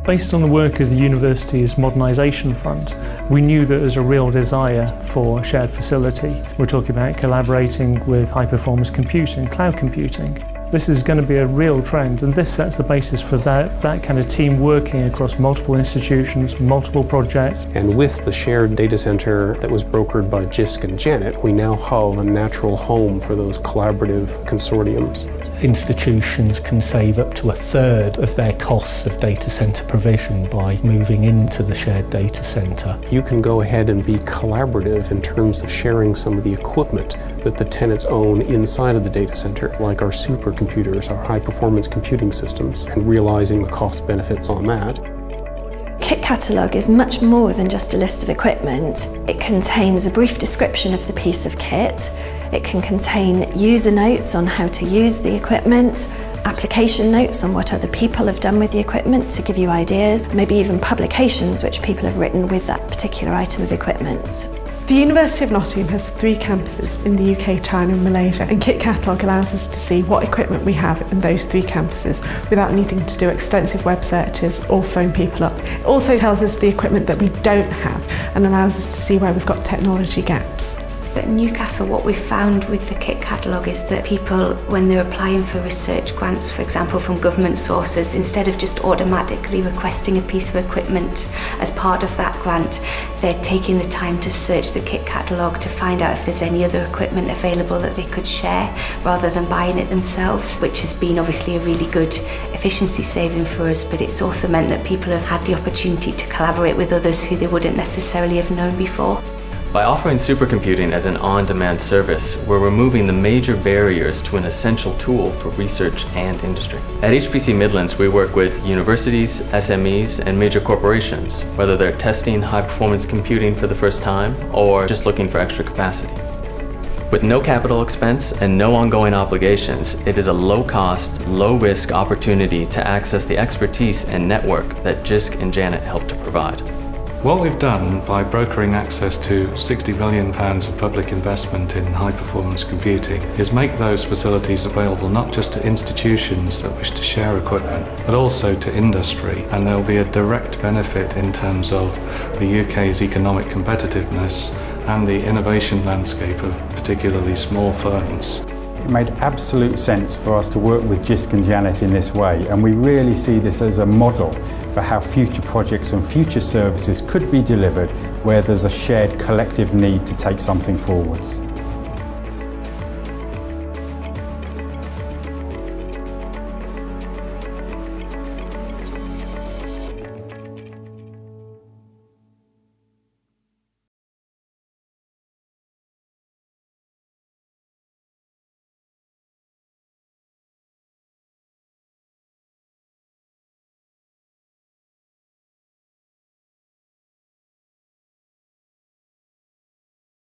Based on the work of the university's modernisation fund, we knew that there's a real desire for a shared facility. We're talking about collaborating with high-performance computing, cloud computing. This is going to be a real trend, and this sets the basis for that kind of team working across multiple institutions, multiple projects. And with the shared data centre that was brokered by JISC and Janet, we now have a natural home for those collaborative consortiums. Institutions can save up to 1/3 of their costs of data centre provision by moving into the shared data centre. You can go ahead and be collaborative in terms of sharing some of the equipment that the tenants own inside of the data centre, like our supercomputers, our high-performance computing systems, and realising the cost benefits on that. Kit Catalogue is much more than just a list of equipment. It contains a brief description of the piece of kit. It can contain user notes on how to use the equipment, application notes on what other people have done with the equipment to give you ideas, maybe even publications which people have written with that particular item of equipment. The University of Nottingham has 3 campuses in the UK, China and Malaysia, and Kit Catalogue allows us to see what equipment we have in those 3 campuses without needing to do extensive web searches or phone people up. It also tells us the equipment that we don't have and allows us to see where we've got technology gaps. At Newcastle, what we've found with the Kit Catalogue is that people, when they're applying for research grants, for example from government sources, instead of just automatically requesting a piece of equipment as part of that grant, they're taking the time to search the Kit Catalogue to find out if there's any other equipment available that they could share rather than buying it themselves, which has been obviously a really good efficiency saving for us, but it's also meant that people have had the opportunity to collaborate with others who they wouldn't necessarily have known before. By offering supercomputing as an on-demand service, we're removing the major barriers to an essential tool for research and industry. At HPC Midlands, we work with universities, SMEs, and major corporations, whether they're testing high-performance computing for the first time or just looking for extra capacity. With no capital expense and no ongoing obligations, it is a low-cost, low-risk opportunity to access the expertise and network that JISC and Janet help to provide. What we've done by brokering access to £60 million of public investment in high-performance computing is make those facilities available not just to institutions that wish to share equipment, but also to industry, and there will be a direct benefit in terms of the UK's economic competitiveness and the innovation landscape of particularly small firms. It made absolute sense for us to work with JISC and Janet in this way, and we really see this as a model for how future projects and future services could be delivered where there's a shared collective need to take something forwards.